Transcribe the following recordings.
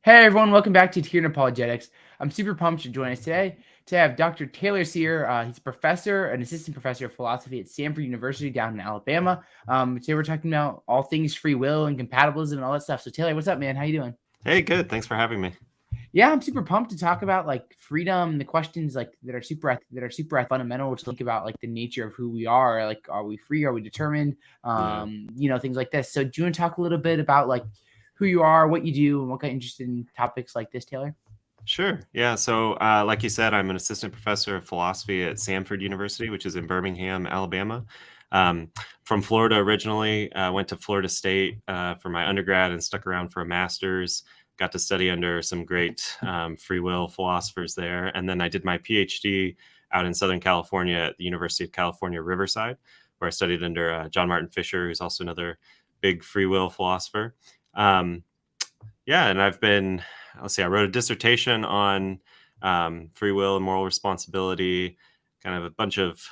Hey everyone, welcome back to Here in Apologetics. I'm super pumped to join us today. To have Dr. Taylor Sear. He's a professor, an assistant professor of philosophy at Samford University down in Alabama. Today we're talking about all things free will and compatibilism and all that stuff. So Taylor, what's up, man? How you doing? Hey, good. Thanks for having me. Yeah, I'm super pumped to talk about like freedom, the questions like that are super fundamental to think about like the nature of who we are. Like, are we free? Are we determined? Yeah, Things like this. So do you want to talk a little bit about like who you are, what you do, and what got you interested in topics like this, Taylor? sure. Yeah. So, like you said, I'm an assistant professor of philosophy at Samford University, which is in Birmingham, Alabama. Um, from Florida originally, went to Florida State for my undergrad and stuck around for a master's. Got to study under some great free will philosophers there. And then I did my PhD out in Southern California at the University of California, Riverside, where I studied under John Martin Fisher, who's also another big free will philosopher. Um, Yeah, and I wrote a dissertation on free will and moral responsibility, kind of a bunch of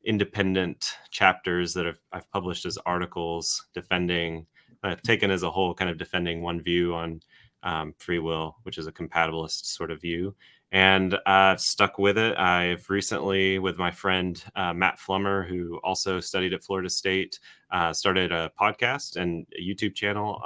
independent chapters that I've published as articles defending, taken as a whole, kind of defending one view on free will, which is a compatibilist sort of view. And I've stuck with it. I've recently, with my friend Matt Flummer, who also studied at Florida State, started a podcast and a YouTube channel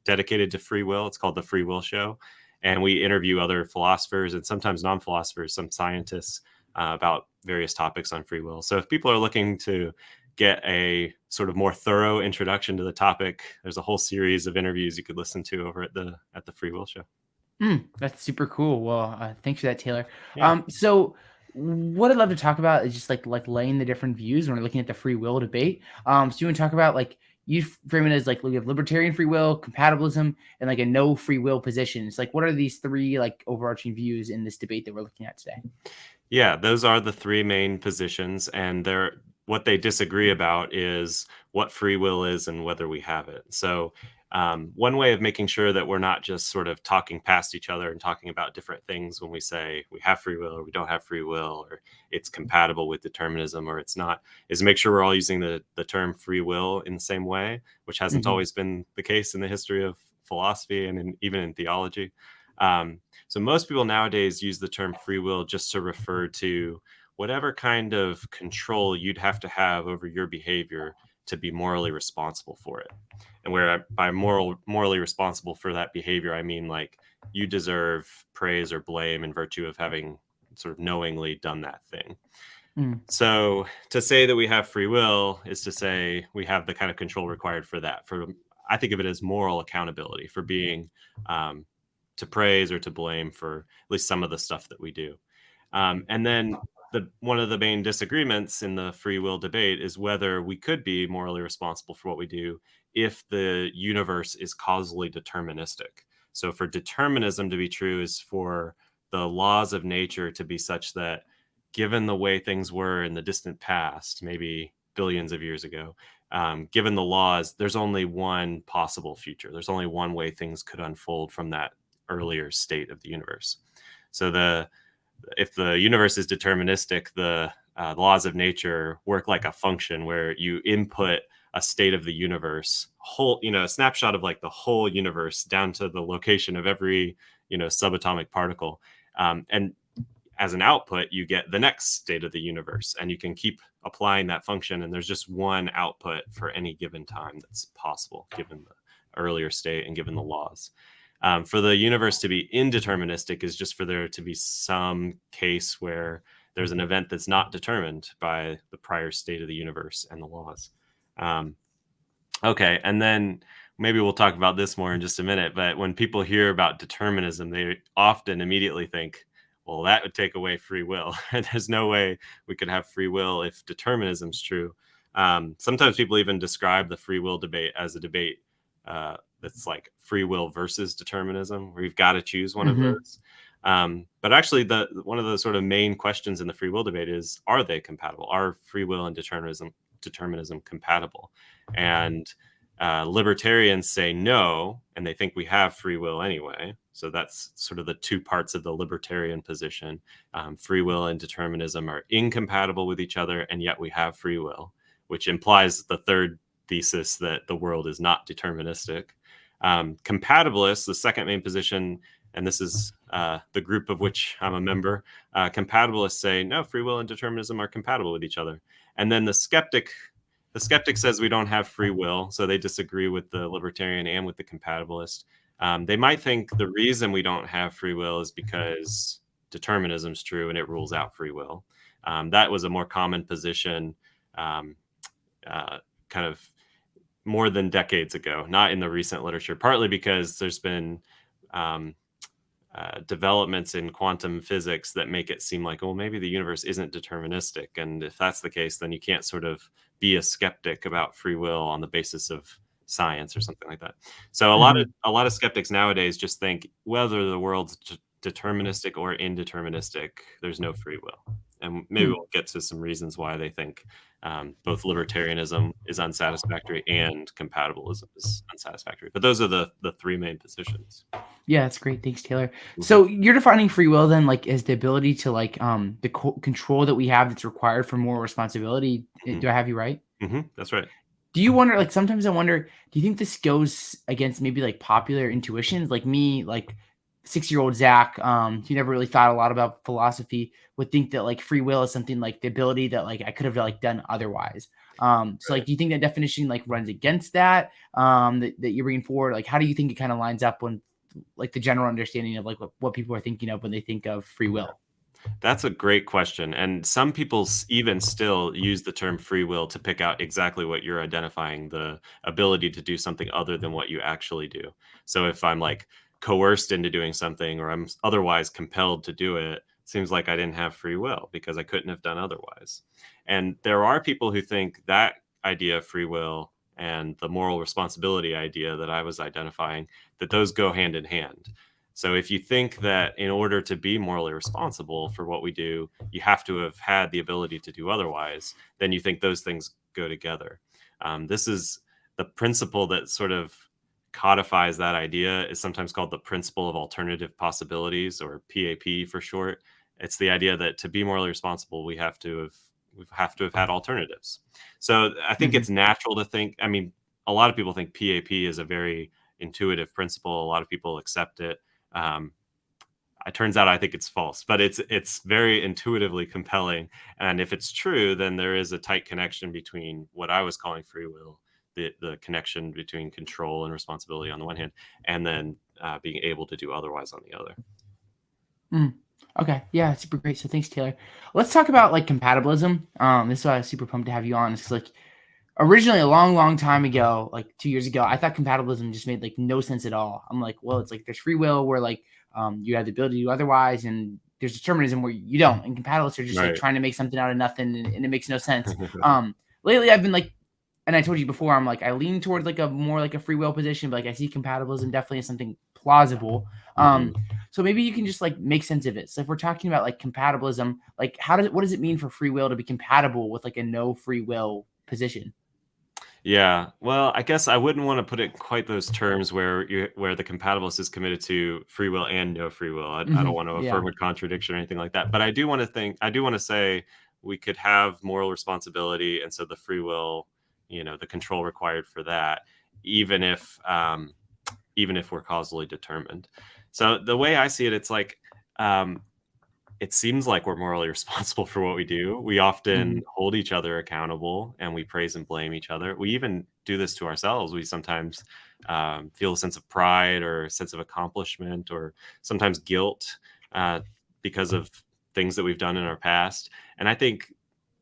dedicated to free will. It's called The Free Will Show. And we interview other philosophers and sometimes non-philosophers, some scientists, about various topics on free will. So if people are looking to get a sort of more thorough introduction to the topic, there's a whole series of interviews you could listen to over at the Free Will Show. That's super cool. Well, thanks for that, Taylor. Yeah. So what I'd love to talk about is just like laying the different views when we're looking at the free will debate. So you want to talk about like you frame it as like we have libertarian free will, compatibilism, and like a no free will position. It's like what are these three like overarching views in this debate that we're looking at today? Yeah, those are the three main positions, and what they disagree about is what free will is and whether we have it. So, one way of making sure that we're not just sort of talking past each other and talking about different things when we say we have free will or we don't have free will or it's compatible with determinism or it's not, is make sure we're all using the term free will in the same way, which hasn't Mm-hmm. always been the case in the history of philosophy and even in theology. So most people nowadays use the term free will just to refer to whatever kind of control you'd have to have over your behavior to be morally responsible for it. And where by morally responsible for that behavior, I mean like you deserve praise or blame in virtue of having sort of knowingly done that thing. So to say that we have free will is to say we have the kind of control required for that. I think of it as moral accountability for being to praise or to blame for at least some of the stuff that we do. And then one of the main disagreements in the free will debate is whether we could be morally responsible for what we do if the universe is causally deterministic. So for determinism to be true is for the laws of nature to be such that given the way things were in the distant past, maybe billions of years ago, given the laws, there's only one possible future. There's only one way things could unfold from that earlier state of the universe. So if the universe is deterministic, the laws of nature work like a function where you input a state of the universe, a snapshot of like the whole universe down to the location of every, subatomic particle. And as an output, you get the next state of the universe, and you can keep applying that function. And there's just one output for any given time that's possible, given the earlier state and given the laws. For the universe to be indeterministic is just for there to be some case where there's an event that's not determined by the prior state of the universe and the laws. Okay, and then maybe we'll talk about this more in just a minute, but when people hear about determinism, they often immediately think, well, that would take away free will. There's no way we could have free will if determinism's true. Sometimes people even describe the free will debate as a debate that's like free will versus determinism, where you've got to choose one of Mm-hmm. those. But actually, one of the sort of main questions in the free will debate is, are they compatible? Are free will and determinism compatible? And libertarians say no, and they think we have free will anyway. So that's sort of the two parts of the libertarian position. Free will and determinism are incompatible with each other, and yet we have free will, which implies the third thesis that the world is not deterministic. Compatibilists, the second main position, and this is the group of which I'm a member, compatibilists say, no, free will and determinism are compatible with each other. And then the skeptic says we don't have free will, so they disagree with the libertarian and with the compatibilist. They might think the reason we don't have free will is because determinism is true and it rules out free will. That was a more common position kind of more than decades ago, not in the recent literature, partly because there's been developments in quantum physics that make it seem like, well, maybe the universe isn't deterministic. And if that's the case, then you can't sort of be a skeptic about free will on the basis of science or something like that. So a lot of skeptics nowadays just think whether the world's deterministic or indeterministic, there's no free will. And maybe we'll get to some reasons why they think both libertarianism is unsatisfactory and compatibilism is unsatisfactory. But those are the three main positions. Yeah, that's great. Thanks, Taylor. So you're defining free will then like as the ability to like the control that we have that's required for moral responsibility. Do I have you right? That's right. Do you wonder, like, sometimes I wonder, do you think this goes against maybe like popular intuitions? Like me, like 6-year-old Zach, who never really thought a lot about philosophy, would think that like free will is something like the ability that like I could have like done otherwise. So like, do you think that definition like runs against that, that you're bringing forward? Like, how do you think it kind of lines up when like the general understanding of like what people are thinking of when they think of free will? That's a great question. And some people even still use the term free will to pick out exactly what you're identifying, the ability to do something other than what you actually do. So if I'm like coerced into doing something or I'm otherwise compelled to do it, seems like I didn't have free will because I couldn't have done otherwise. And there are people who think that idea of free will and the moral responsibility idea that I was identifying, that those go hand in hand. So if you think that in order to be morally responsible for what we do, you have to have had the ability to do otherwise, then you think those things go together. This is the principle that sort of codifies that idea is sometimes called the principle of alternative possibilities, or PAP for short. It's the idea that to be morally responsible, we have to have had alternatives. So I think it's natural to think, I mean, a lot of people think PAP is a very intuitive principle. A lot of people accept it. It turns out I think it's false, but it's very intuitively compelling. And if it's true, then there is a tight connection between what I was calling free will, the connection between control and responsibility on the one hand, and then being able to do otherwise on the other. Okay. Yeah, super great. So thanks, Taylor. Let's talk about like compatibilism. This is why I was super pumped to have you on. It's like originally a long time ago, like 2 years ago, I thought compatibilism just made like no sense at all. I'm like, well, it's like there's free will where like you have the ability to do otherwise, and there's determinism where you don't. And compatibilists are just like trying to make something out of nothing, and it makes no sense. Lately I've been like, and I told you before, I'm like, I lean towards like a more like a free will position, but like I see compatibilism definitely as something plausible. So maybe you can just like make sense of it. So if we're talking about like compatibilism, like what does it mean for free will to be compatible with like a no free will position? Yeah, well, I guess I wouldn't want to put it quite those terms where the compatibilist is committed to free will and no free will. I don't want to affirm a contradiction or anything like that. But I do want to say we could have moral responsibility, and so the free will, the control required for that, even if we're causally determined. So the way I see it, it's like it seems like we're morally responsible for what we do. We often hold each other accountable, and we praise and blame each other. We even do this to ourselves. We sometimes feel a sense of pride or a sense of accomplishment, or sometimes guilt because of things that we've done in our past. And I think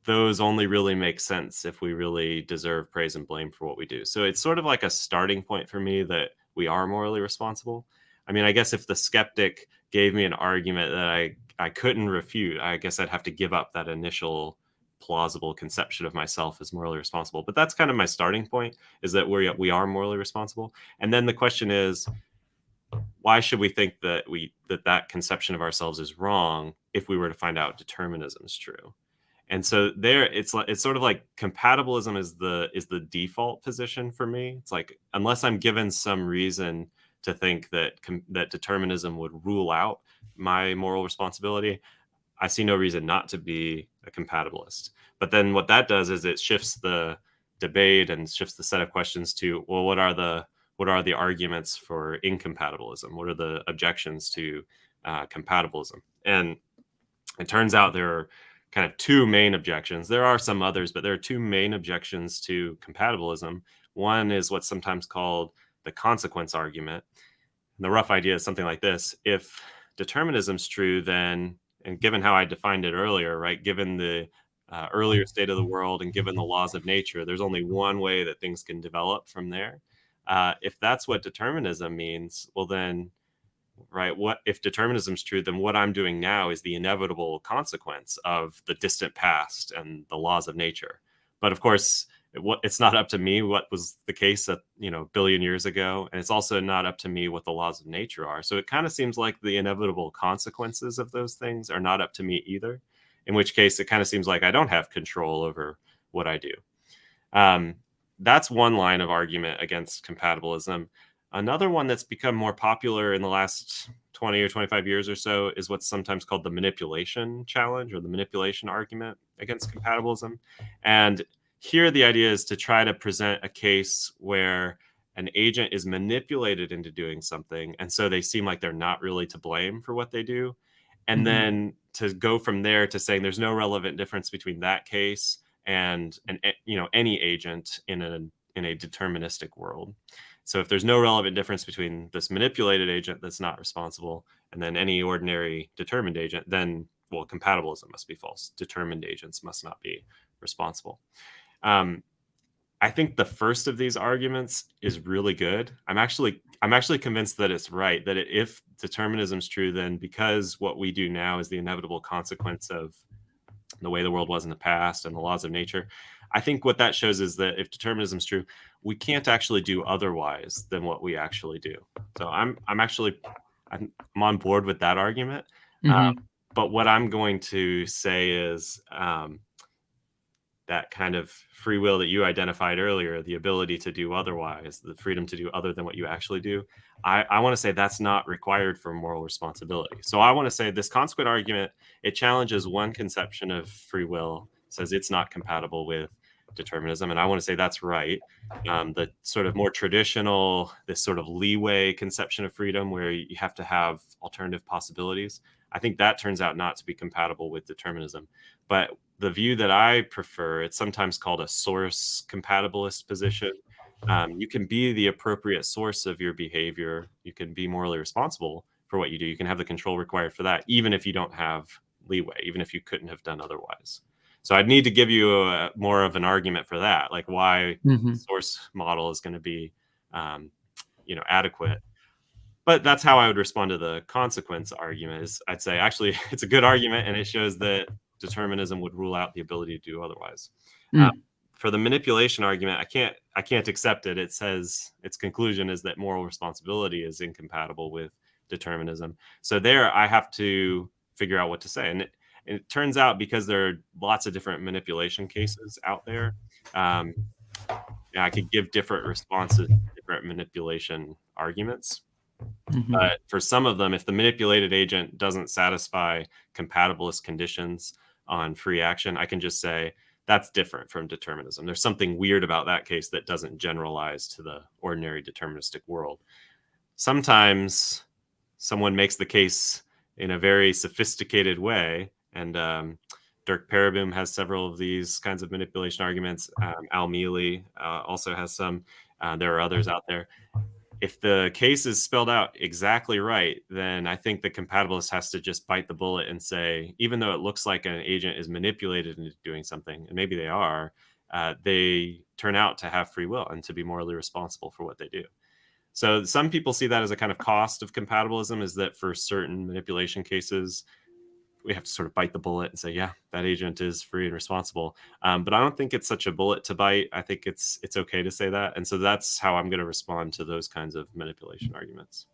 those only really make sense if we really deserve praise and blame for what we do. So it's sort of like a starting point for me that we are morally responsible. I mean, I guess if the skeptic gave me an argument that I couldn't refute, I guess I'd have to give up that initial plausible conception of myself as morally responsible. But that's kind of my starting point, is that we are morally responsible. And then the question is, why should we think that that conception of ourselves is wrong if we were to find out determinism is true? And so it's sort of like compatibilism is the default position for me. It's like, unless I'm given some reason to think that determinism would rule out my moral responsibility, I see no reason not to be a compatibilist. But then what that does is it shifts the debate and shifts the set of questions to, well, what are what are the arguments for incompatibilism? What are the objections to compatibilism? And it turns out there are kind of two main objections. There are some others, but there are two main objections to compatibilism. One is what's sometimes called the consequence argument. And the rough idea is something like this. If determinism's true, then, and given how I defined it earlier, right, given the earlier state of the world and given the laws of nature, there's only one way that things can develop from there. If that's what determinism means, well then, right, what if determinism is true, then what I'm doing now is the inevitable consequence of the distant past and the laws of nature. But of course, it's not up to me what was the case a billion years ago, and it's also not up to me what the laws of nature are. So it kind of seems like the inevitable consequences of those things are not up to me either, in which case it kind of seems like I don't have control over what I do. That's one line of argument against compatibilism. Another one that's become more popular in the last 20 or 25 years or so is what's sometimes called the manipulation challenge, or the manipulation argument against compatibilism. And here the idea is to try to present a case where an agent is manipulated into doing something, and so they seem like they're not really to blame for what they do. And then to go from there to saying there's no relevant difference between that case and any agent in a deterministic world. So if there's no relevant difference between this manipulated agent that's not responsible and then any ordinary determined agent, then, well, compatibilism must be false. Determined agents must not be responsible. I think the first of these arguments is really good. I'm actually convinced that it's right, that if determinism is true, then because what we do now is the inevitable consequence of the way the world was in the past and the laws of nature, I think what that shows is that if determinism is true, we can't actually do otherwise than what we actually do. So I'm on board with that argument. But what I'm going to say is that kind of free will that you identified earlier, the ability to do otherwise, the freedom to do other than what you actually do, I want to say that's not required for moral responsibility. So I want to say this consequent argument, it challenges one conception of free will, says it's not compatible with determinism. And I want to say that's right. The sort of more traditional, this sort of leeway conception of freedom where you have to have alternative possibilities, I think that turns out not to be compatible with determinism. But the view that I prefer, it's sometimes called a source compatibilist position. You can be the appropriate source of your behavior. You can be morally responsible for what you do. You can have the control required for that, even if you don't have leeway, even if you couldn't have done otherwise. So I'd need to give you more of an argument for that, like why the source model is going to be, adequate. But that's how I would respond to the consequence argument. Is I'd say actually it's a good argument, and it shows that determinism would rule out the ability to do otherwise. For the manipulation argument, I can't accept it. It says its conclusion is that moral responsibility is incompatible with determinism. So there, I have to figure out what to say. And it turns out, because there are lots of different manipulation cases out there, I could give different responses to different manipulation arguments. But for some of them, if the manipulated agent doesn't satisfy compatibilist conditions on free action, I can just say that's different from determinism. There's something weird about that case that doesn't generalize to the ordinary deterministic world. Sometimes someone makes the case in a very sophisticated way, and Dirk Pereboom has several of these kinds of manipulation arguments. Al Mealy also has some. There are others out there. If the case is spelled out exactly right, then I think the compatibilist has to just bite the bullet and say, even though it looks like an agent is manipulated into doing something, and maybe they are, they turn out to have free will and to be morally responsible for what they do. So some people see that as a kind of cost of compatibilism, is that for certain manipulation cases, we have to sort of bite the bullet and say, yeah, that agent is free and responsible. But I don't think it's such a bullet to bite. I think it's okay to say that. And so that's how I'm going to respond to those kinds of manipulation arguments.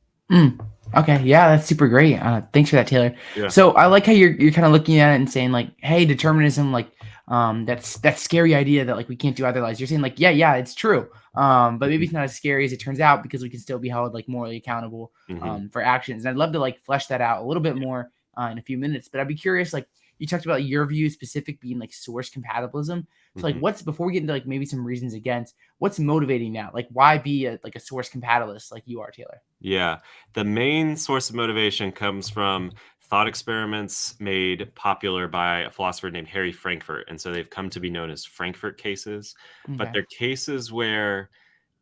Okay. Yeah, that's super great. Thanks for that, Taylor. Yeah. So I like how you're kind of looking at it and saying like, hey, determinism, like, that's that scary idea that like we can't do otherwise. You're saying like, yeah, it's true. But maybe it's not as scary as it turns out, because we can still be held like morally accountable for actions. And I'd love to like flesh that out a little bit more in a few minutes. But I'd be curious, like, you talked about your view specific being like source compatibilism. So like, what's, before we get into like maybe some reasons against, what's motivating that? Like, why be like a source compatibilist like you are, Taylor? Yeah, the main source of motivation comes from thought experiments made popular by a philosopher named Harry Frankfurt. And so they've come to be known as Frankfurt cases. But Okay. they're cases where,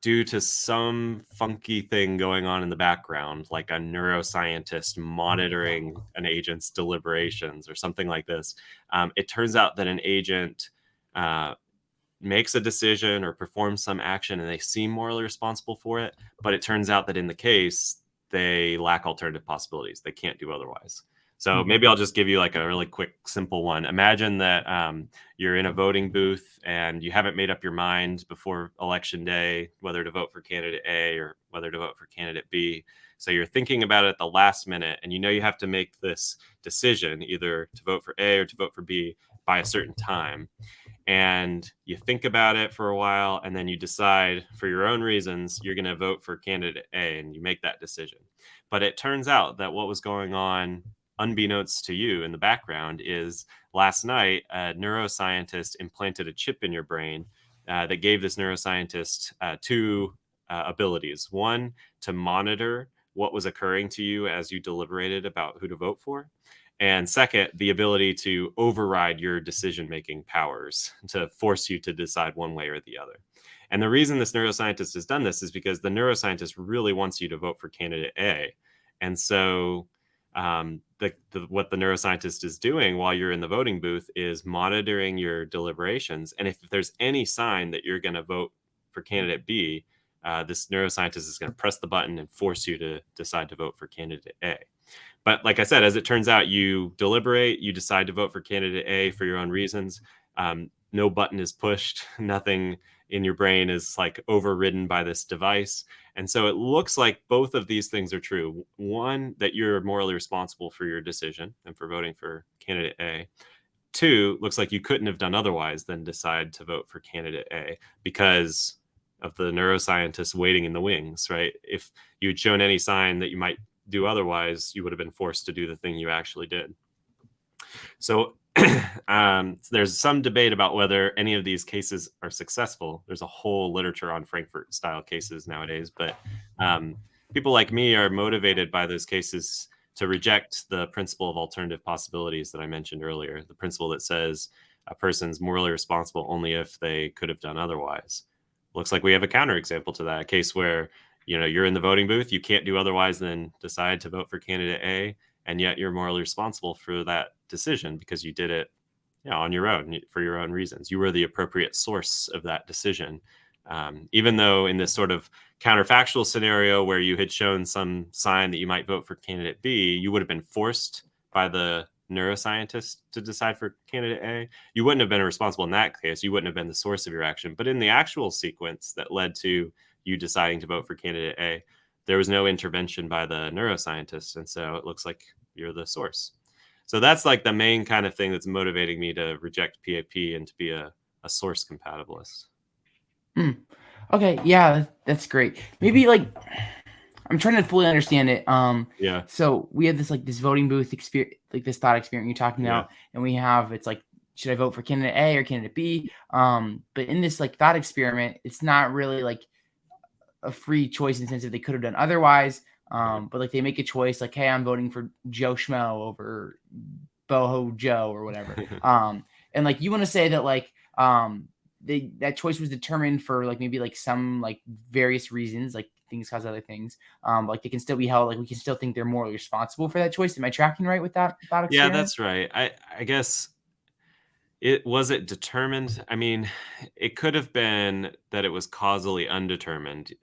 due to some funky thing going on in the background, like a neuroscientist monitoring an agent's deliberations or something like this, it turns out that an agent makes a decision or performs some action and they seem morally responsible for it, but it turns out that in the case they lack alternative possibilities. They can't do otherwise. So maybe I'll just give you like a really quick, simple one. Imagine that you're in a voting booth and you haven't made up your mind before election day whether to vote for candidate A or whether to vote for candidate B. So you're thinking about it at the last minute, and you know you have to make this decision either to vote for A or to vote for B by a certain time. And you think about it for a while, and then you decide for your own reasons you're going to vote for candidate A, and you make that decision. But it turns out that what was going on, unbeknownst to you in the background, is last night a neuroscientist implanted a chip in your brain that gave this neuroscientist two abilities. One, to monitor what was occurring to you as you deliberated about who to vote for. And second, the ability to override your decision-making powers to force you to decide one way or the other. And the reason this neuroscientist has done this is because the neuroscientist really wants you to vote for candidate A. And so what the neuroscientist is doing while you're in the voting booth is monitoring your deliberations. And if there's any sign that you're going to vote for candidate B, this neuroscientist is going to press the button and force you to decide to vote for candidate A. But like I said, as it turns out, you deliberate, you decide to vote for candidate A for your own reasons. No button is pushed. Nothing in your brain is like overridden by this device. And so it looks like both of these things are true. One, that you're morally responsible for your decision and for voting for candidate A. Two, looks like you couldn't have done otherwise than decide to vote for candidate A because of the neuroscientists waiting in the wings, right? If you had shown any sign that you might do otherwise, you would have been forced to do the thing you actually did. So there's some debate about whether any of these cases are successful. There's a whole literature on Frankfurt-style cases nowadays, but people like me are motivated by those cases to reject the principle of alternative possibilities that I mentioned earlier, the principle that says a person's morally responsible only if they could have done otherwise. Looks like we have a counterexample to that, a case where you're in the voting booth, you can't do otherwise than decide to vote for candidate A, and yet you're morally responsible for that decision because you did it on your own, for your own reasons. You were the appropriate source of that decision. Even though in this sort of counterfactual scenario where you had shown some sign that you might vote for candidate B, you would have been forced by the neuroscientist to decide for candidate A. You wouldn't have been responsible in that case. You wouldn't have been the source of your action. But in the actual sequence that led to you deciding to vote for candidate A, there was no intervention by the neuroscientist. And so it looks like you're the source. So that's like the main kind of thing that's motivating me to reject PAP and to be a source compatibilist. Okay, yeah, that's great. Maybe like I'm trying to fully understand it. Yeah. So we have this like this voting booth experience, like this thought experiment you're talking about, and we have it's like, should I vote for candidate A or candidate B? But in this like thought experiment, it's not really like a free choice in the sense that they could have done otherwise. But like they make a choice, like, hey, I'm voting for Joe Schmo over Boho Joe or whatever. And like you want to say that like that choice was determined for like maybe like some like various reasons, like things cause other things. Like they can still be held, like we can still think they're morally responsible for that choice. Am I tracking right with that thought experiment? Yeah, that's right. I guess it determined. I mean, it could have been that it was causally undetermined.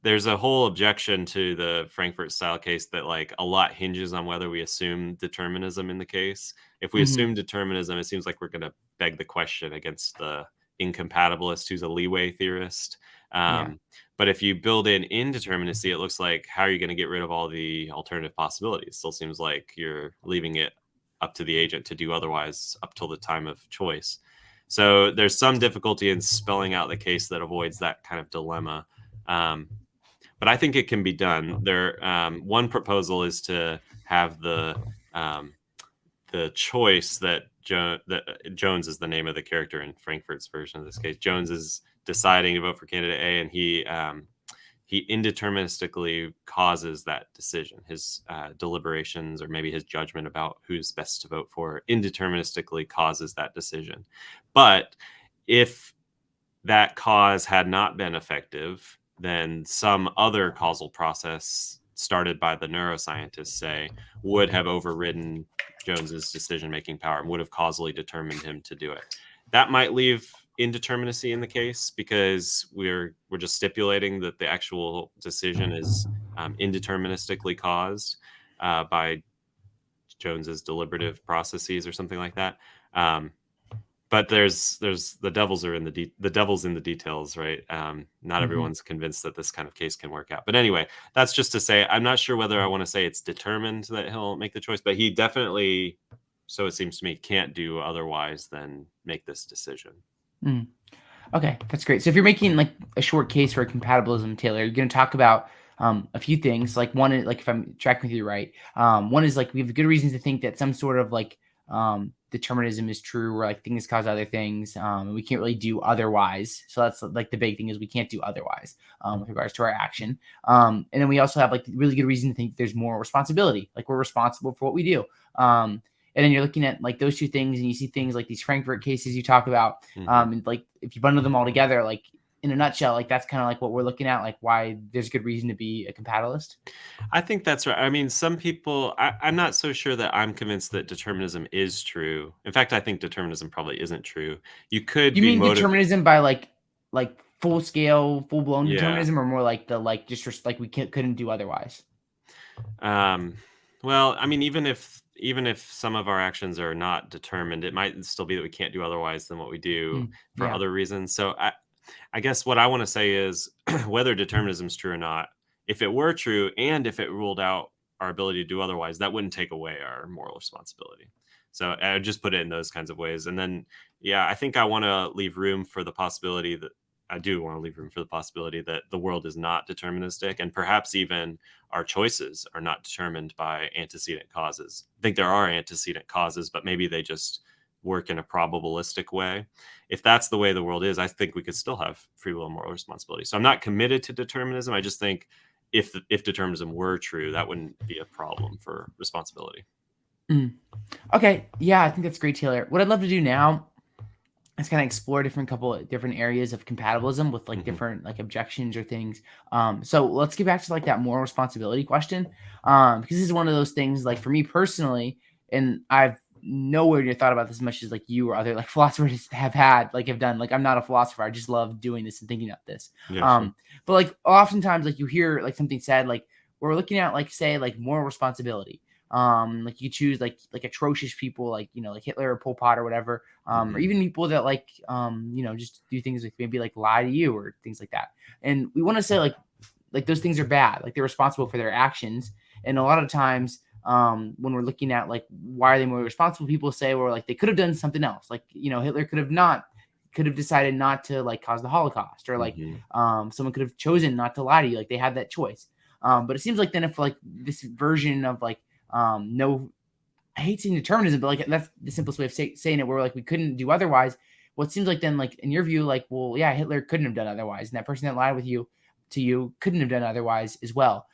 There's a whole objection to the Frankfurt-style case that like a lot hinges on whether we assume determinism in the case. If we assume determinism, it seems like we're going to beg the question against the incompatibilist who's a leeway theorist. But if you build in indeterminacy, it looks like, how are you going to get rid of all the alternative possibilities? Still seems like you're leaving it up to the agent to do otherwise up till the time of choice. So there's some difficulty in spelling out the case that avoids that kind of dilemma. But I think it can be done. One proposal is to have the the choice that Jones is the name of the character in Frankfurt's version of this case. Jones is deciding to vote for candidate A, and he indeterministically causes that decision. His deliberations, or maybe his judgment about who's best to vote for, indeterministically causes that decision. But if that cause had not been effective, then some other causal process started by the neuroscientists, say, would have overridden Jones's decision-making power and would have causally determined him to do it. That might leave indeterminacy in the case, because we're just stipulating that the actual decision is indeterministically caused by Jones's deliberative processes or something like that. But there's the devil's in the details, right? Not everyone's convinced that this kind of case can work out. But anyway, that's just to say, I'm not sure whether I want to say it's determined that he'll make the choice, but he definitely, so it seems to me, can't do otherwise than make this decision. Okay, that's great. So if you're making like a short case for compatibilism, Taylor, you're going to talk about a few things. Like one is, like, if I'm tracking with you right, one is like we have good reasons to think that some sort of like determinism is true, where like things cause other things, and we can't really do otherwise. So that's like the big thing, is we can't do otherwise with regards to our action. And then we also have like really good reason to think there's moral responsibility, like we're responsible for what we do. And then you're looking at like those two things, and you see things like these Frankfurt cases you talk about. And like if you bundle them all together, like in a nutshell, like that's kind of like what we're looking at, like why there's good reason to be a compatibilist. I think that's right. I mean, some people, I'm not so sure that I'm convinced that determinism is true. In fact, I think determinism probably isn't true. You could You be mean determinism by like full scale, full blown determinism, or more like the like just like we couldn't do otherwise? Well, I mean, even if some of our actions are not determined, it might still be that we can't do otherwise than what we do for Yeah. other reasons. So I guess what I want to say is whether determinism is true or not, if it were true and if it ruled out our ability to do otherwise, that wouldn't take away our moral responsibility. So I just put it in those kinds of ways. And then, yeah, I think I want to leave room for the possibility that the world is not deterministic, and perhaps even our choices are not determined by antecedent causes. I think there are antecedent causes, but maybe they just work in a probabilistic way. If that's the way the world is, I think we could still have free will and moral responsibility. So I'm not committed to determinism. I just think if determinism were true, that wouldn't be a problem for responsibility. Okay. Yeah, I think that's great, Taylor. What I'd love to do now is kind of explore different areas of compatibilism with like different like objections or things. So let's get back to like that moral responsibility question. Because this is one of those things, like for me personally, and I've nowhere near thought about this as much as like you or other like philosophers have done. Like I'm not a philosopher. I just love doing this and thinking about this. Yeah, sure. But like oftentimes like you hear like something said, like we're looking at like say like moral responsibility. Like you choose like atrocious people, like like Hitler or Pol Pot or whatever, or even people that like just do things like maybe like lie to you or things like that. And we want to say like those things are bad, like they're responsible for their actions. And a lot of times when we're looking at like why are they more responsible, people say, well, like they could have done something else, like Hitler could have decided not to like cause the Holocaust, or like someone could have chosen not to lie to you, like they had that choice. But it seems like then if like this version of like no, I hate saying determinism, but like that's the simplest way of saying it, where like we couldn't do otherwise. Well, it seems like then, like in your view, like, well, yeah, Hitler couldn't have done otherwise, and that person that lied to you couldn't have done otherwise as well.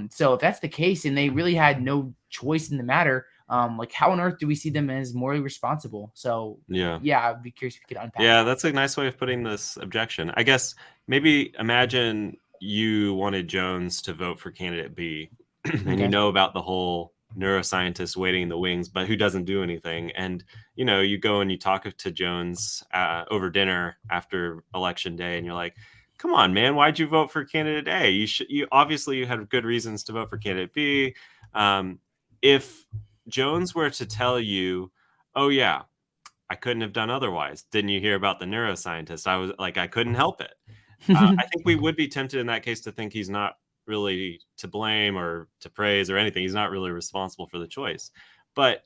So if that's the case, and they really had no choice in the matter, like how on earth do we see them as morally responsible? So yeah, I'd be curious if you could unpack. Yeah, that's a nice way of putting this objection. I guess maybe imagine you wanted Jones to vote for candidate B, and you know about the whole neuroscientist waiting in the wings, but who doesn't do anything. And you go and you talk to Jones over dinner after election day, and you're like, "Come on, man, why'd you vote for candidate A? You obviously you had good reasons to vote for candidate B." If Jones were to tell you, "Oh yeah, I couldn't have done otherwise. Didn't you hear about the neuroscientist? I was like, I couldn't help it." I think we would be tempted in that case to think he's not really to blame or to praise or anything. He's not really responsible for the choice. But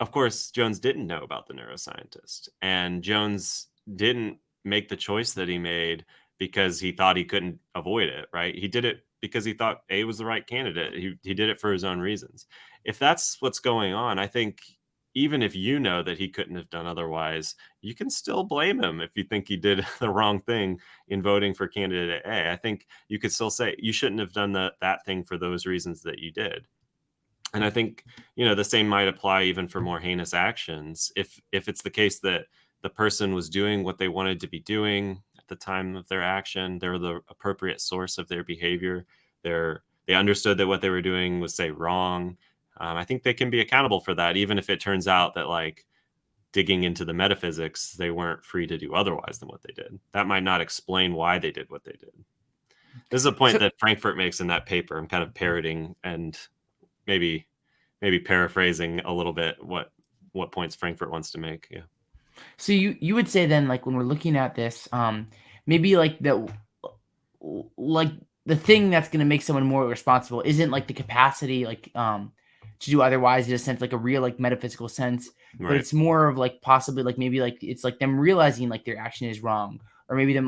of course, Jones didn't know about the neuroscientist, and Jones didn't make the choice that he made because he thought he couldn't avoid it, right? He did it because he thought A was the right candidate. He did it for his own reasons. If that's what's going on, I think even if you know that he couldn't have done otherwise, you can still blame him if you think he did the wrong thing in voting for candidate A. I think you could still say you shouldn't have done that thing for those reasons that you did. And I think, the same might apply even for more heinous actions. If it's the case that the person was doing what they wanted to be doing at the time of their action, they're the appropriate source of their behavior, they understood that what they were doing was, say, wrong. I think they can be accountable for that, even if it turns out that, like, digging into the metaphysics, they weren't free to do otherwise than what they did. That might not explain why they did what they did. This is a point So, that Frankfurt makes in that paper. I'm kind of parroting and maybe paraphrasing a little bit what points Frankfurt wants to make. Yeah. so you would say then, like, when we're looking at this, maybe like like the thing that's going to make someone more responsible isn't like the capacity, like, to do otherwise in a sense, like a real, like, metaphysical sense, but Right. it's more of like possibly like maybe like it's like them realizing like their action is wrong, or maybe them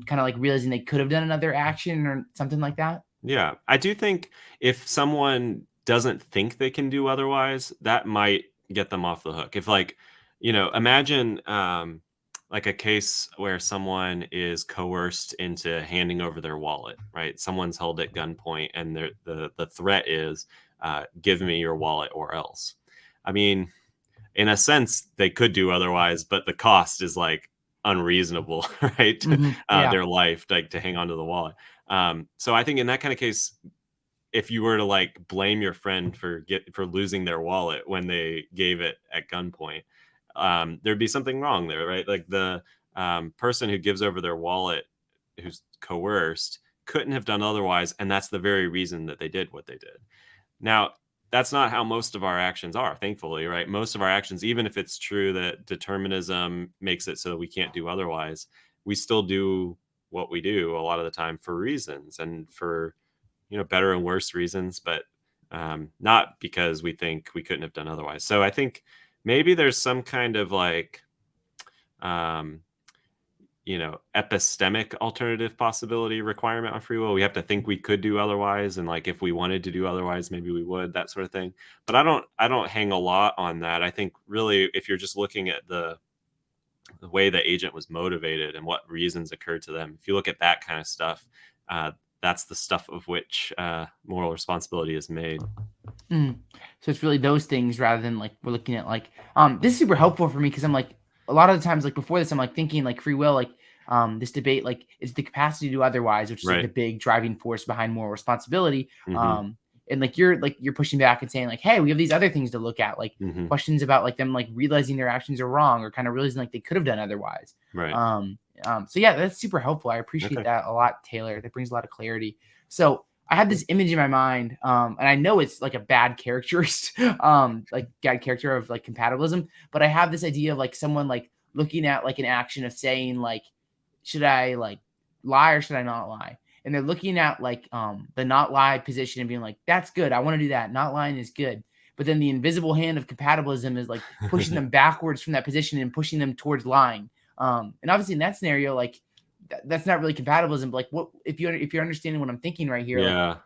kind of like realizing they could have done another action or something like that. Yeah. I do think if someone doesn't think they can do otherwise, that might get them off the hook. If, like, imagine like a case where someone is coerced into handing over their wallet, right? Someone's held at gunpoint and the threat is, give me your wallet or else. I mean, in a sense, they could do otherwise, but the cost is, like, unreasonable, right? Yeah. Their life, like, to hang on to the wallet. So I think in that kind of case, if you were to, like, blame your friend for losing their wallet when they gave it at gunpoint, there'd be something wrong there, right? Like, the person who gives over their wallet, who's coerced, couldn't have done otherwise, and that's the very reason that they did what they did. Now, that's not how most of our actions are, thankfully, right? Most of our actions, even if it's true that determinism makes it so we can't do otherwise, we still do what we do a lot of the time for reasons, and for, better and worse reasons, but not because we think we couldn't have done otherwise. So I think maybe there's some kind of, like, um, epistemic alternative possibility requirement on free will. We have to think we could do otherwise, and, like, if we wanted to do otherwise, maybe we would, that sort of thing. But I don't hang a lot on that. I think really, if you're just looking at the way the agent was motivated and what reasons occurred to them, if you look at that kind of stuff, that's the stuff of which moral responsibility is made. So it's really those things rather than like we're looking at like this is super helpful for me because I'm like a lot of the times like before this I'm like thinking like free will like this debate like is the capacity to do otherwise, which is like the Right. big driving force behind moral responsibility. Hmm. And like you're pushing back and saying like, hey, we have these other things to look at, like Hmm. questions about like them like realizing their actions are wrong or kind of realizing like they could have done otherwise. Right. So yeah, that's super helpful. I appreciate Okay. that a lot, Taylor. That brings a lot of clarity. So I had this image in my mind, and I know it's like a bad character, like bad character of like compatibilism, but I have this idea of like someone like looking at like an action of saying like, should I like lie or should I not lie? And they're looking at like the not lie position and being like, that's good. I want to do that. Not lying is good. But then the invisible hand of compatibilism is like pushing them backwards from that position and pushing them towards lying. And obviously in that scenario, like that's not really compatibilism. But like, what if you're understanding what I'm thinking right here? Like, Yeah.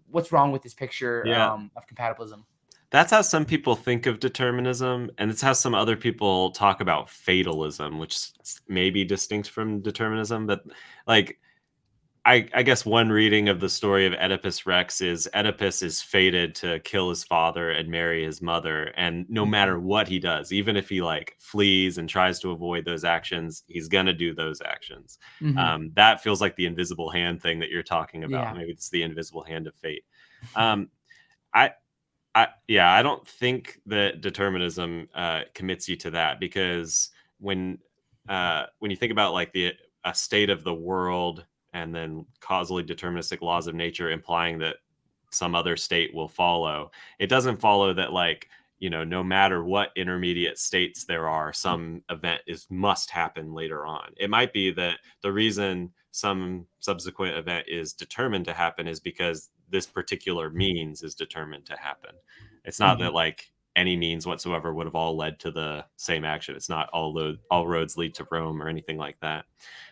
what's wrong with this picture Yeah. of compatibilism? That's how some people think of determinism, and it's how some other people talk about fatalism, which may be distinct from determinism. But, like, I guess one reading of the story of Oedipus Rex is Oedipus is fated to kill his father and marry his mother, and no Mhm. matter what he does, even if he, like, flees and tries to avoid those actions, he's gonna do those actions. Mhm. That feels like the invisible hand thing that you're talking about. Yeah. Maybe it's the invisible hand of fate. Um, I yeah, I don't think that determinism commits you to that, because when you think about, like, the a state of the world and then causally deterministic laws of nature implying that some other state will follow, it doesn't follow that, like, no matter what intermediate states there are, some event must happen later on. It might be that the reason some subsequent event is determined to happen is because this particular means is determined to happen. It's not Mhm. that, like, any means whatsoever would have all led to the same action. It's not all roads lead to Rome or anything like that.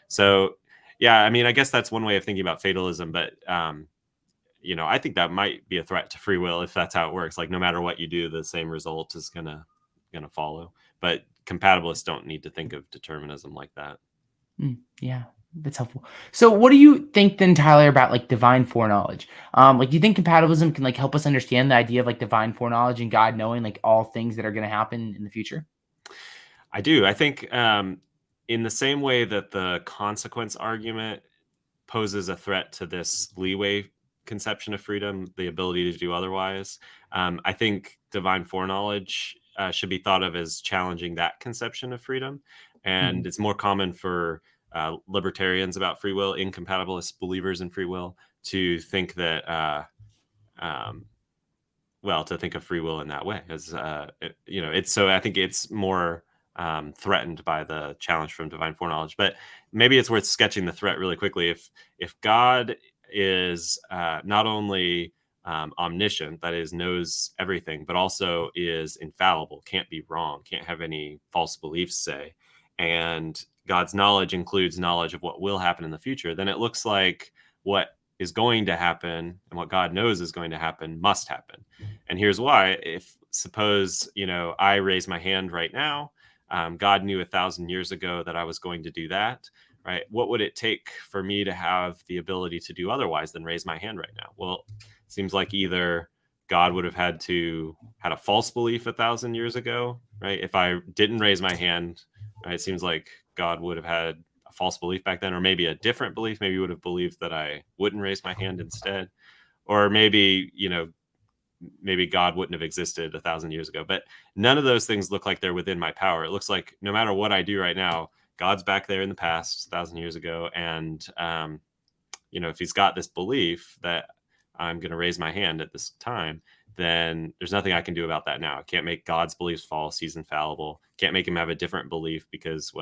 So, yeah, I mean, I guess that's one way of thinking about fatalism, but I think that might be a threat to free will if that's how it works. Like, no matter what you do, the same result is gonna going to follow. But compatibilists don't need to think of determinism like that. Yeah, that's helpful. So what do you think then, Tyler, about like divine foreknowledge? Like, do you think compatibilism can like help us understand the idea of like divine foreknowledge and God knowing like all things that are going to happen in the future? I do. I think in the same way that the consequence argument poses a threat to this leeway conception of freedom, the ability to do otherwise, I think divine foreknowledge should be thought of as challenging that conception of freedom. And it's more common for libertarians about free will, incompatibilist believers in free will, to think that, to think of free will in that way. As it's so I think it's more threatened by the challenge from divine foreknowledge. But maybe it's worth sketching the threat really quickly. If God is not only omniscient, that is, knows everything, but also is infallible, can't be wrong, can't have any false beliefs, say, and God's knowledge includes knowledge of what will happen in the future, then it looks like what is going to happen and what God knows is going to happen must happen. And here's why. If suppose, I raise my hand right now, God knew 1,000 years ago that I was going to do that, right? What would it take for me to have the ability to do otherwise than raise my hand right now? Well, it seems like either God would have had a false belief 1,000 years ago, right? If I didn't raise my hand, right, it seems like God would have had a false belief back then, or maybe a different belief. Maybe he would have believed that I wouldn't raise my hand instead, or maybe God wouldn't have existed 1,000 years ago. But none of those things look like they're within my power. It looks like no matter what I do right now, God's back there in the past 1,000 years ago. And, if he's got this belief that I'm going to raise my hand at this time, then there's nothing I can do about that now. I can't make God's beliefs false. He's infallible. Can't make him have a different belief because,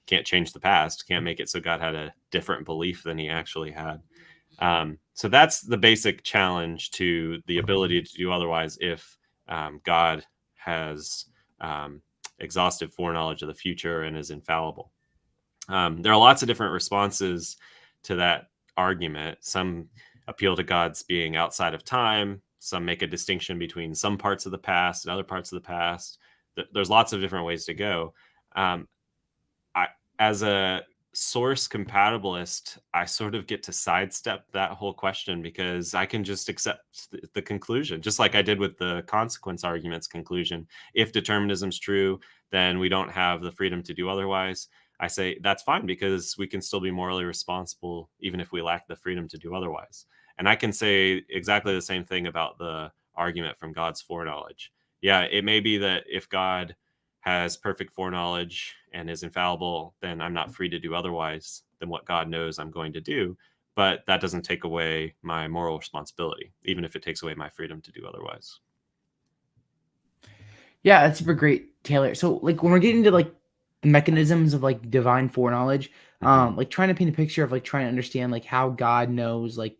can't change the past. Can't make it so God had a different belief than he actually had. So that's the basic challenge to the ability to do otherwise if God has exhaustive foreknowledge of the future and is infallible. There are lots of different responses to that argument. Some appeal to God's being outside of time. Some make a distinction between some parts of the past and other parts of the past. There's lots of different ways to go. As a source compatibilist, I sort of get to sidestep that whole question because I can just accept the conclusion, just like I did with the consequence argument's conclusion. If determinism's true, then we don't have the freedom to do otherwise. I say that's fine because we can still be morally responsible even if we lack the freedom to do otherwise. And I can say exactly the same thing about the argument from God's foreknowledge. Yeah, it may be that if God has perfect foreknowledge and is infallible, then I'm not free to do otherwise than what God knows I'm going to do. But that doesn't take away my moral responsibility, even if it takes away my freedom to do otherwise. Yeah, that's super great, Taylor. So like when we're getting to like the mechanisms of like divine foreknowledge, like trying to paint a picture of like trying to understand like how God knows like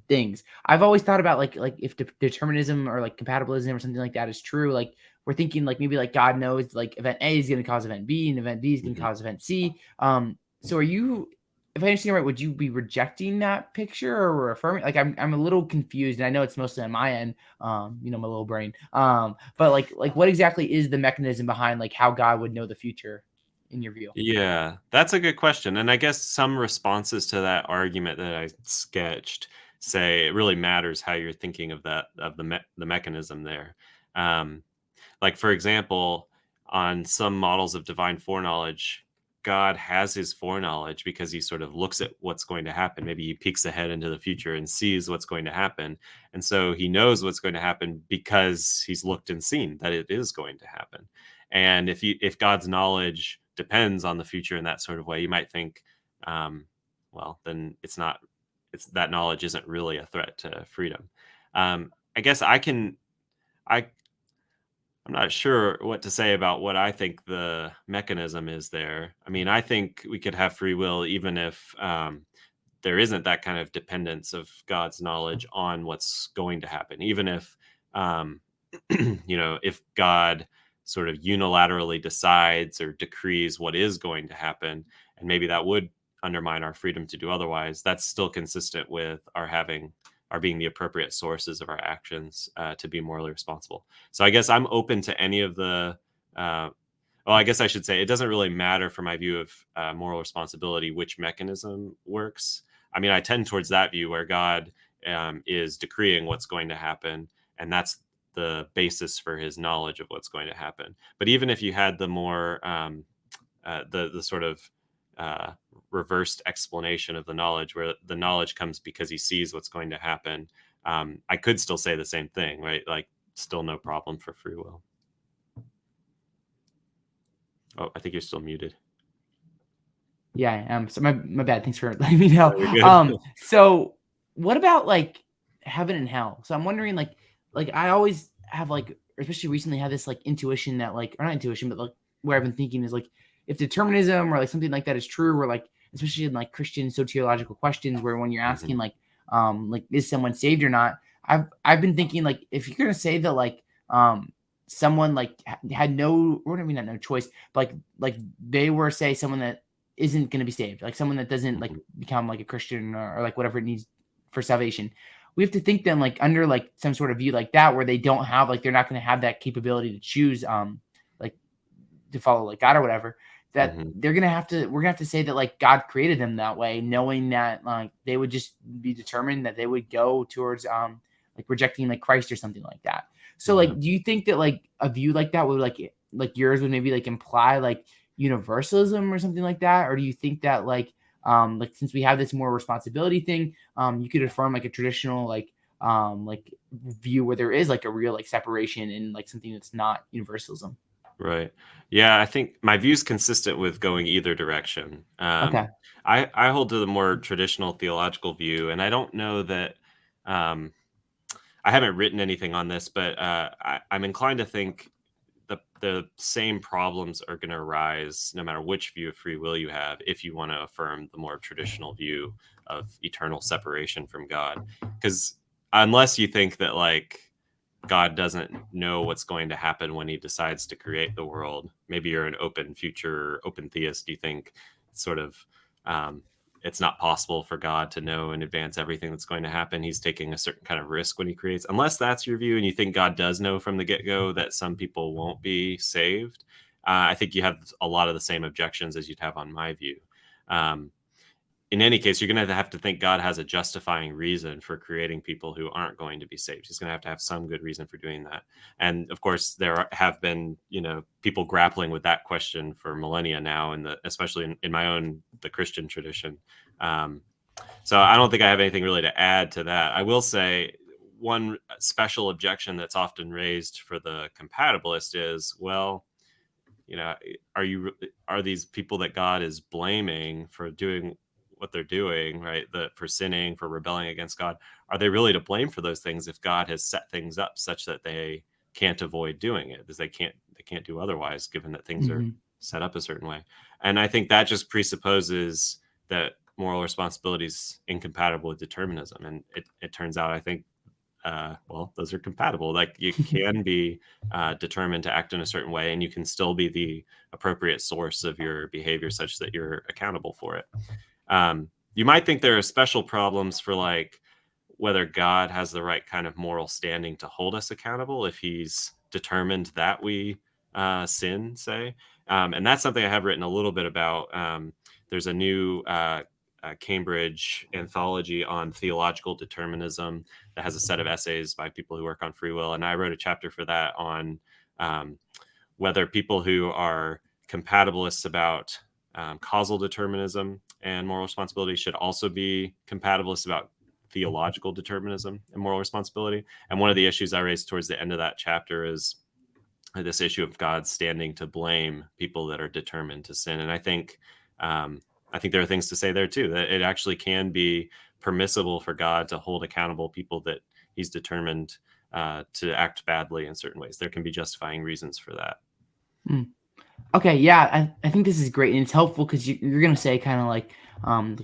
things. I've always thought about like if determinism or like compatibilism or something like that is true, like we're thinking like maybe like God knows like event A is going to cause event B and event B is going to cause event C. So are you, if I understand right, would you be rejecting that picture or affirming? Like I'm a little confused, and I know it's mostly on my end, my little brain. But like what exactly is the mechanism behind like how God would know the future in your view? Yeah, that's a good question. And I guess some responses to that argument that I sketched say it really matters how you're thinking of the mechanism there. Um, like, for example, on some models of divine foreknowledge, God has his foreknowledge because he sort of looks at what's going to happen. Maybe he peeks ahead into the future and sees what's going to happen. And so he knows what's going to happen because he's looked and seen that it is going to happen. And if God's knowledge depends on the future in that sort of way, you might think, then that knowledge isn't really a threat to freedom. I guess I'm not sure what to say about what I think the mechanism is there. I mean, I think we could have free will even if there isn't that kind of dependence of God's knowledge on what's going to happen. Even if, if God sort of unilaterally decides or decrees what is going to happen, and maybe that would undermine our freedom to do otherwise, that's still consistent with our being the appropriate sources of our actions to be morally responsible. So I guess I'm open to any of the well, I guess I should say it doesn't really matter for my view of moral responsibility which mechanism works. I mean, I tend towards that view where God is decreeing what's going to happen, and that's the basis for his knowledge of what's going to happen. But even if you had the more the sort of uh, reversed explanation of the knowledge, where the knowledge comes because he sees what's going to happen, I could still say the same thing, right? Like, still no problem for free will. Oh, I think you're still muted. Yeah, I am. So my bad. Thanks for letting me know. Oh, you're good. So what about like heaven and hell? So I'm wondering, like I always have like, especially recently, had this like intuition that like, or not intuition, but like where I've been thinking is like, if determinism or like something like that is true, or like especially in like Christian soteriological questions, where when you're asking like is someone saved or not, I've been thinking like if you're gonna say that like someone like had no, or I mean not no choice, but like they were, say, someone that isn't going to be saved, like someone that doesn't like become like a Christian, or like whatever it needs for salvation. We have to think them like under like some sort of view like that, where they don't have like, they're not going to have that capability to choose like to follow like God or whatever, that Mhm. we're gonna have to say that like God created them that way, knowing that like they would just be determined that they would go towards like rejecting like Christ or something like that. So Yeah. like, do you think that like a view like that would like yours would maybe like imply like universalism or something like that? Or do you think that like since we have this more responsibility thing, you could affirm like a traditional like view where there is like a real like separation in like something that's not universalism? Right. Yeah, I think my view's consistent with going either direction. Okay. I hold to the more traditional theological view, and I don't know that um, I haven't written anything on this, but I'm inclined to think the same problems are going to arise no matter which view of free will you have, if you want to affirm the more traditional view of eternal separation from God. Because unless you think that like God doesn't know what's going to happen when he decides to create the world. Maybe you're an open future, open theist. You think sort of um, it's not possible for God to know in advance everything that's going to happen. He's taking a certain kind of risk when he creates. Unless that's your view and you think God does know from the get-go that some people won't be saved, I think you have a lot of the same objections as you'd have on my view. Um, in any case, you're going to have to think God has a justifying reason for creating people who aren't going to be saved. He's going to have some good reason for doing that. And of course, have been, people grappling with that question for millennia now, especially in my own, the Christian tradition. So I don't think I have anything really to add to that. I will say one special objection that's often raised for the compatibilist is, well, are these people that God is blaming for doing what they're doing, right? For sinning, for rebelling against God, are they really to blame for those things if God has set things up such that they can't avoid doing it, because they can't do otherwise, given that things are Mhm. set up a certain way? And I think that just presupposes that moral responsibility is incompatible with determinism, and it turns out, I think, well, those are compatible. Like, you can be determined to act in a certain way, and you can still be the appropriate source of your behavior such that you're accountable for it. You might think there are special problems for like whether God has the right kind of moral standing to hold us accountable if he's determined that we sin, say. And that's something I have written a little bit about. There's a new Cambridge anthology on theological determinism that has a set of essays by people who work on free will. And I wrote a chapter for that on um, whether people who are compatibilists about causal determinism and moral responsibility should also be compatibilists about theological determinism and moral responsibility. And one of the issues I raised towards the end of that chapter is this issue of God standing to blame people that are determined to sin. And I think there are things to say there too, that it actually can be permissible for God to hold accountable people that he's determined to act badly in certain ways. There can be justifying reasons for that. Mm. Okay, yeah, I think this is great, and it's helpful because you're gonna say kind of like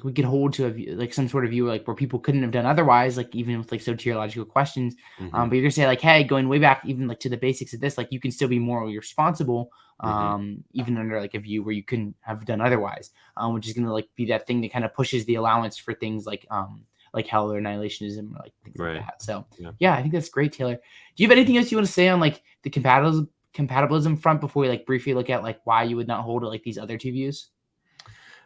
we could hold to a view, like some sort of view like where people couldn't have done otherwise, like even with like soteriological questions. Hmm. But you're gonna say like, hey, going way back even like to the basics of this, like you can still be morally responsible, Hmm. even under like a view where you couldn't have done otherwise, which is gonna like be that thing that kind of pushes the allowance for things like hell or annihilationism or like things like Right. that. So Yeah. yeah, I think that's great, Taylor. Do you have anything else you want to say on like the compatibilism front before we like briefly look at like why you would not hold like these other two views?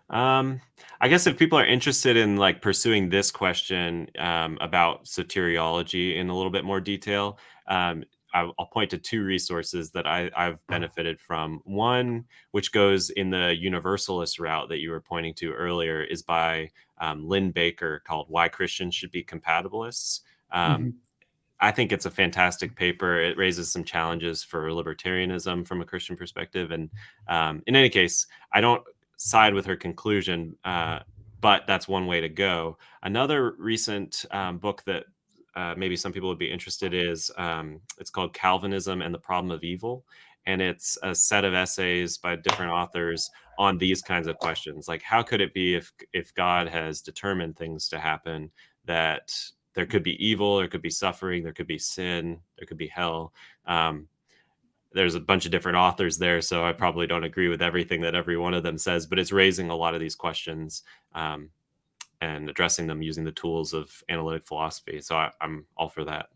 I guess if people are interested in like pursuing this question about soteriology in a little bit more detail, I'll point to two resources that I've benefited from. One, which goes in the universalist route that you were pointing to earlier, is by Lynn Baker, called "Why Christians Should Be Compatibilists." Um, Hmm. I think it's a fantastic paper. It raises some challenges for libertarianism from a Christian perspective. And in any case, I don't side with her conclusion, but that's one way to go. Another recent book that maybe some people would be interested is it's called Calvinism and the Problem of Evil. And it's a set of essays by different authors on these kinds of questions. Like, how could it be if God has determined things to happen, that there could be evil, there could be suffering, there could be sin, there could be hell. Um, there's a bunch of different authors there, so I probably don't agree with everything that every one of them says, but it's raising a lot of these questions and addressing them using the tools of analytic philosophy. So I'm all for that.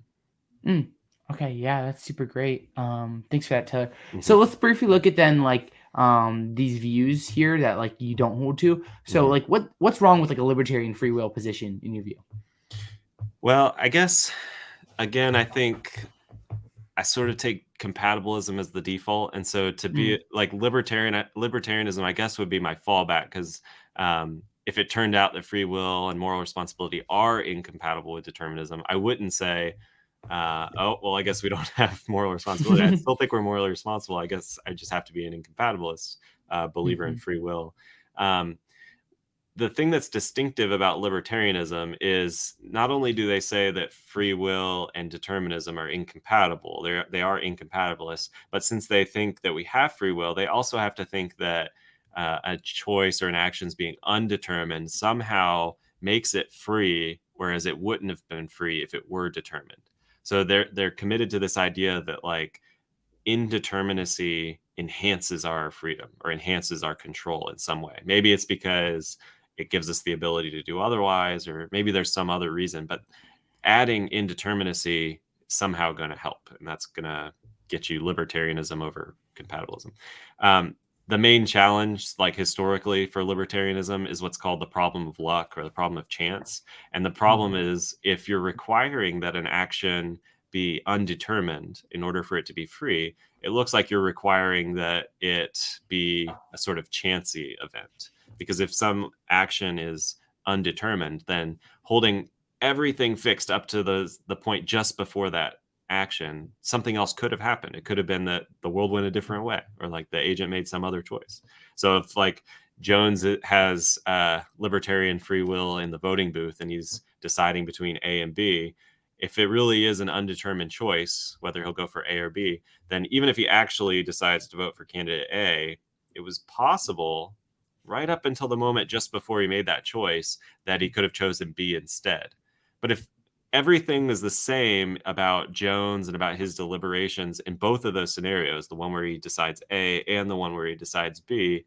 Mm. Okay, yeah, that's super great. Thanks for that, Taylor. Mm-hmm. So let's briefly look at then like these views here that like you don't hold to. So Mm-hmm. like what's wrong with like a libertarian free will position in your view? Well, I guess, again, I think I sort of take compatibilism as the default, and so to be Mm. like libertarianism, I guess, would be my fallback, because if it turned out that free will and moral responsibility are incompatible with determinism, I wouldn't say, "Oh, well, I guess we don't have moral responsibility." I still think we're morally responsible. I guess I just have to be an incompatibilist believer in Mhm. free will. Um, the thing that's distinctive about libertarianism is not only do they say that free will and determinism are incompatible, they are incompatibilists, but since they think that we have free will, they also have to think that a choice or an action's being undetermined somehow makes it free, whereas it wouldn't have been free if it were determined. So they're committed to this idea that like indeterminacy enhances our freedom or enhances our control in some way. Maybe it's because it gives us the ability to do otherwise, or maybe there's some other reason, but adding indeterminacy is somehow going to help. And that's going to get you libertarianism over compatibilism. Um, the main challenge, like historically for libertarianism, is what's called the problem of luck or the problem of chance. And the problem Mhm. is if you're requiring that an action be undetermined in order for it to be free, it looks like you're requiring that it be a sort of chancy event. Because if some action is undetermined, then holding everything fixed up to the point just before that action, something else could have happened. It could have been that the world went a different way, or like the agent made some other choice. So if like Jones has libertarian free will in the voting booth and he's deciding between A and B, if it really is an undetermined choice, whether he'll go for A or B, then even if he actually decides to vote for candidate A, it was possible right up until the moment just before he made that choice that he could have chosen B instead. But if everything is the same about Jones and about his deliberations in both of those scenarios, the one where he decides A and the one where he decides B,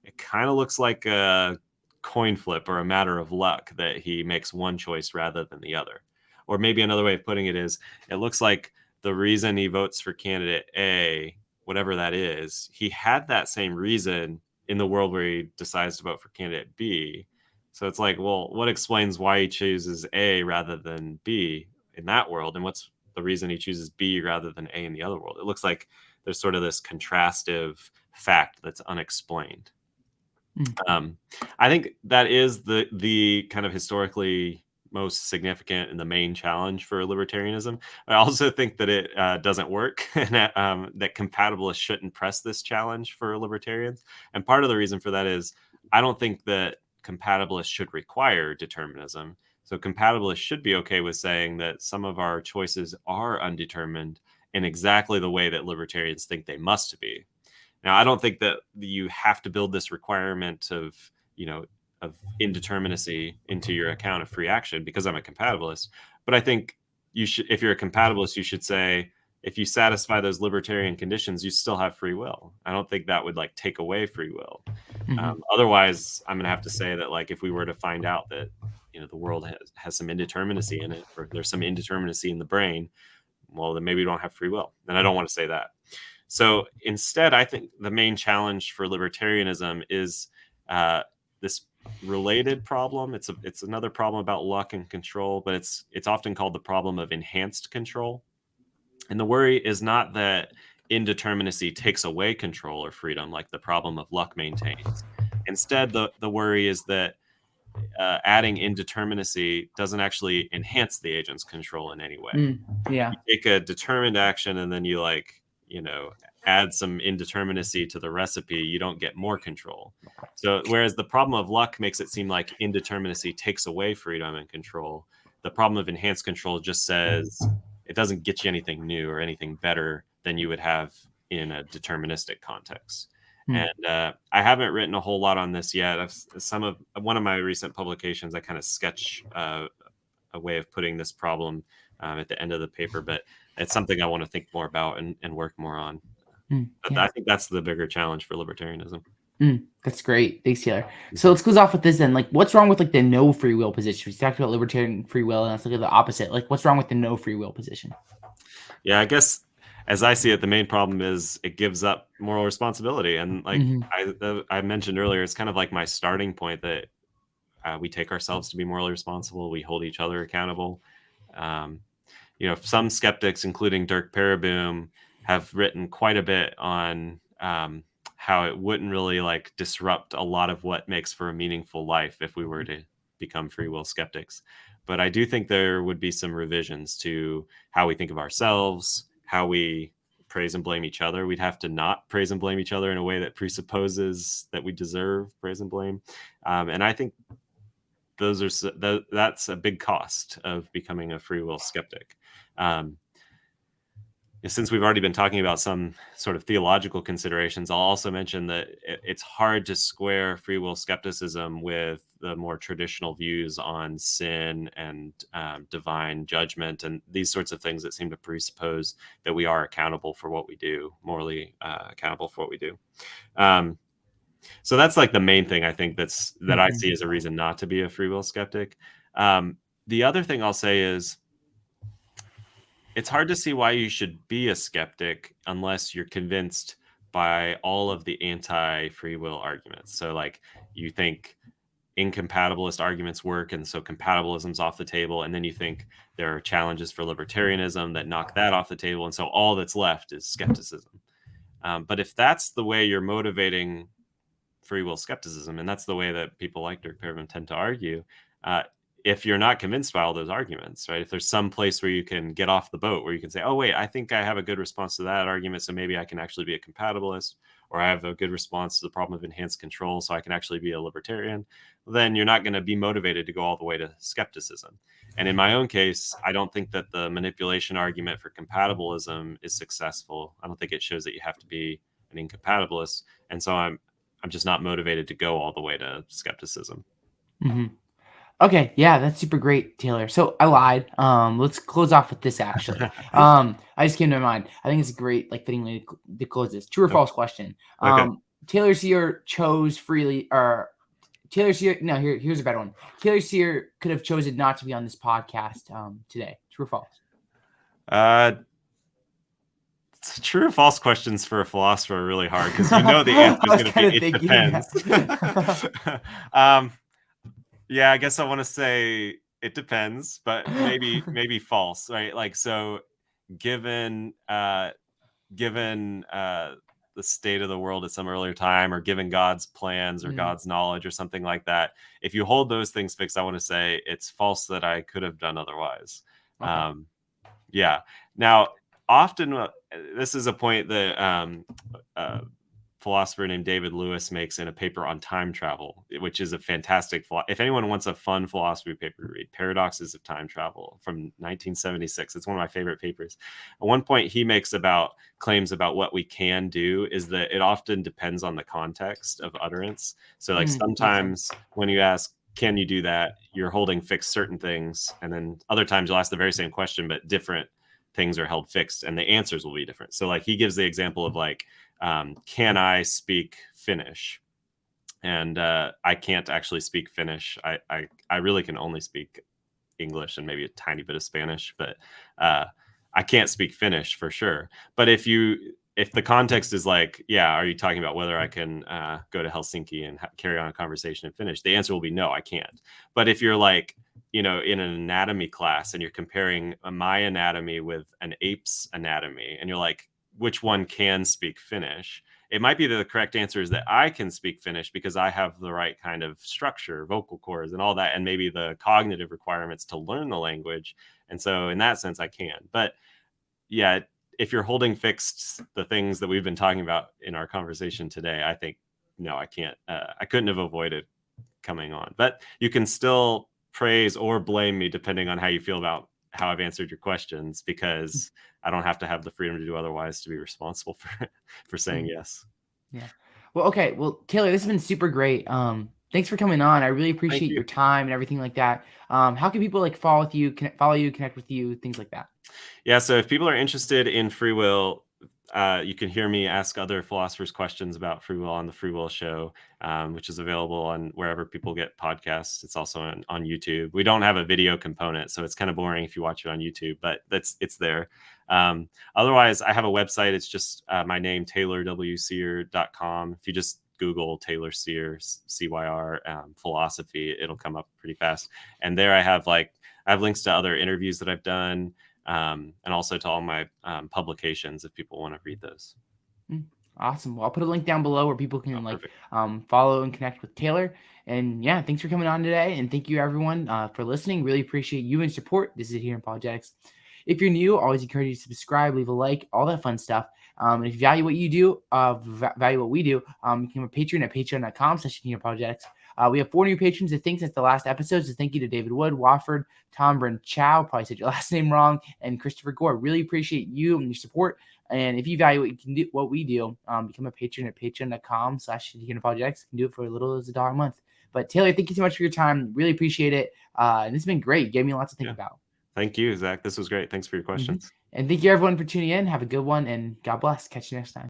it kind of looks like a coin flip or a matter of luck that he makes one choice rather than the other. Or maybe another way of putting it is, it looks like the reason he votes for candidate A, whatever that is, he had that same reason in the world where he decides to vote for candidate B. So it's like, well, what explains why he chooses A rather than B in that world? And what's the reason he chooses B rather than A in the other world? It looks like there's sort of this contrastive fact that's unexplained. Mm. Um, I think that is the kind of historically most significant and the main challenge for libertarianism. I also think that it doesn't work, and that compatibilists shouldn't press this challenge for libertarians. And part of the reason for that is I don't think that compatibilists should require determinism. So compatibilists should be okay with saying that some of our choices are undetermined in exactly the way that libertarians think they must be. Now, I don't think that you have to build this requirement of, of indeterminacy into your account of free action because I'm a compatibilist. But I think you should, if you're a compatibilist, you should say, if you satisfy those libertarian conditions, you still have free will. I don't think that would like take away free will. Mhm. Otherwise, I'm going to have to say that like if we were to find out that the world has some indeterminacy in it, or there's some indeterminacy in the brain, well, then maybe we don't have free will. And I don't want to say that. So instead, I think the main challenge for libertarianism is this related problem. It's another problem about luck and control, but it's often called the problem of enhanced control. And the worry is not that indeterminacy takes away control or freedom, like the problem of luck maintains. Instead, the worry is that adding indeterminacy doesn't actually enhance the agent's control in any way. Yeah. You take a determined action and then you add some indeterminacy to the recipe, you don't get more control. So whereas the problem of luck makes it seem like indeterminacy takes away freedom and control, the problem of enhanced control just says it doesn't get you anything new or anything better than you would have in a deterministic context. And I haven't written a whole lot on this yet. One of my recent publications, I kind of sketch a way of putting this problem at the end of the paper, but it's something I want to think more about and work more on. But I think that's the bigger challenge for libertarianism. That's great. Thanks, Taylor. So let's close off with this then. Like, what's wrong with like the no free will position? We talked about libertarian free will, and let's look at the opposite. Like, what's wrong with the no free will position? Yeah, I guess as I see it, the main problem is it gives up moral responsibility. And like I mentioned earlier, it's kind of like my starting point that we take ourselves to be morally responsible. We hold each other accountable. Some skeptics, including Dirk Pereboom, have written quite a bit on how it wouldn't really like disrupt a lot of what makes for a meaningful life if we were to become free will skeptics. But I do think there would be some revisions to how we think of ourselves, how we praise and blame each other. We'd have to not praise and blame each other in a way that presupposes that we deserve praise and blame. And I think that's a big cost of becoming a free will skeptic. Since we've already been talking about some sort of theological considerations, I'll also mention that it's hard to square free will skepticism with the more traditional views on sin and divine judgment and these sorts of things that seem to presuppose that we are accountable for what we do, morally accountable for what we do. So that's like the main thing I think that I see as a reason not to be a free will skeptic. The other thing I'll say is it's hard to see why you should be a skeptic unless you're convinced by all of the anti-free will arguments. So like you think incompatibilist arguments work, and so compatibilism's off the table, and then you think there are challenges for libertarianism that knock that off the table, and so all that's left is skepticism. But if that's the way you're motivating free will skepticism, and that's the way that people like Dirk Pereboom tend to argue, if you're not convinced by all those arguments, right? If there's some place where you can get off the boat, where you can say, oh, wait, I think I have a good response to that argument, so maybe I can actually be a compatibilist, or I have a good response to the problem of enhanced control, so I can actually be a libertarian, then you're not going to be motivated to go all the way to skepticism. And in my own case, I don't think that the manipulation argument for compatibilism is successful. I don't think it shows that you have to be an incompatibilist. And so I'm just not motivated to go all the way to skepticism. Okay, yeah, that's super great, Taylor. So I lied. Let's close off with this actually. I just came to mind. I think it's a great, like, fitting way to close this. True or false question. Taylor Sear chose freely, or Taylor Sear. No, here's a better one. Taylor Sear could have chosen not to be on this podcast today. True or false? True or false questions for a philosopher are really hard because the answer is going to be it depends. Yeah, I guess I want to say it depends, but maybe false, right? Like, so given the state of the world at some earlier time, or given God's plans or God's knowledge or something like that, if you hold those things fixed, I want to say it's false that I could have done otherwise. Okay. Yeah. Now, often this is a point that philosopher named David Lewis makes in a paper on time travel, which is a fantastic. If anyone wants a fun philosophy paper to read, Paradoxes of Time Travel from 1976. It's one of my favorite papers. At one point, he makes claims about what we can do is that it often depends on the context of utterance. So like sometimes when you ask, can you do that? You're holding fixed certain things. And then other times you'll ask the very same question, but different things are held fixed and the answers will be different. So like he gives the example of like, can I speak Finnish? And I can't actually speak Finnish. I really can only speak English and maybe a tiny bit of Spanish, but I can't speak Finnish for sure. But if you if the context is like, yeah, are you talking about whether I can go to Helsinki and carry on a conversation and finish? The answer will be no, I can't. But if you're like, in an anatomy class and you're comparing my anatomy with an ape's anatomy, and you're like, which one can speak Finnish? It might be that the correct answer is that I can speak Finnish because I have the right kind of structure, vocal cords and all that, and maybe the cognitive requirements to learn the language. And so in that sense, I can. But yeah, if you're holding fixed the things that we've been talking about in our conversation today, I think, no, I can't. I couldn't have avoided coming on. But you can still praise or blame me depending on how you feel about how I've answered your questions, because I don't have to have the freedom to do otherwise to be responsible for saying yes. Yeah. Well, okay. Well, Taylor, this has been super great. Thanks for coming on. I really appreciate your time and everything like that. How can people like follow you, connect with you, things like that? Yeah. So if people are interested in free will, you can hear me ask other philosophers questions about free will on the Free Will Show, which is available on wherever people get podcasts. It's also on YouTube. We don't have a video component, so it's kind of boring if you watch it on YouTube, but it's there. Otherwise, I have a website. It's just my name, taylorwsear.com. If you just Google Taylor Sear, CYR, philosophy, it'll come up pretty fast. And there I have links to other interviews that I've done, and also to all my publications if people want to read those. Awesome. Well, I'll put a link down below where people can follow and connect with Taylor. And yeah, thanks for coming on today. And thank you everyone for listening. Really appreciate you and support. This is here in Apologetics. If you're new, always encourage you to subscribe, leave a like, all that fun stuff. And if you value what you do, value what we do, become a patron at patreon.com/Apologetics. We have 4 new patrons, I think, since the last episode. So thank you to David Wood, Wofford, Tom Bryn Chow, probably said your last name wrong, and Christopher Gore. Really appreciate you and your support. And if you value what we do, become a patron at patreon.com/Apologetics. You can do it for as little as $1 a month. But Taylor, thank you so much for your time. Really appreciate it. And this has been great. You gave me lots to think about. Thank you, Zach. This was great. Thanks for your questions. And thank you everyone for tuning in. Have a good one, and God bless. Catch you next time.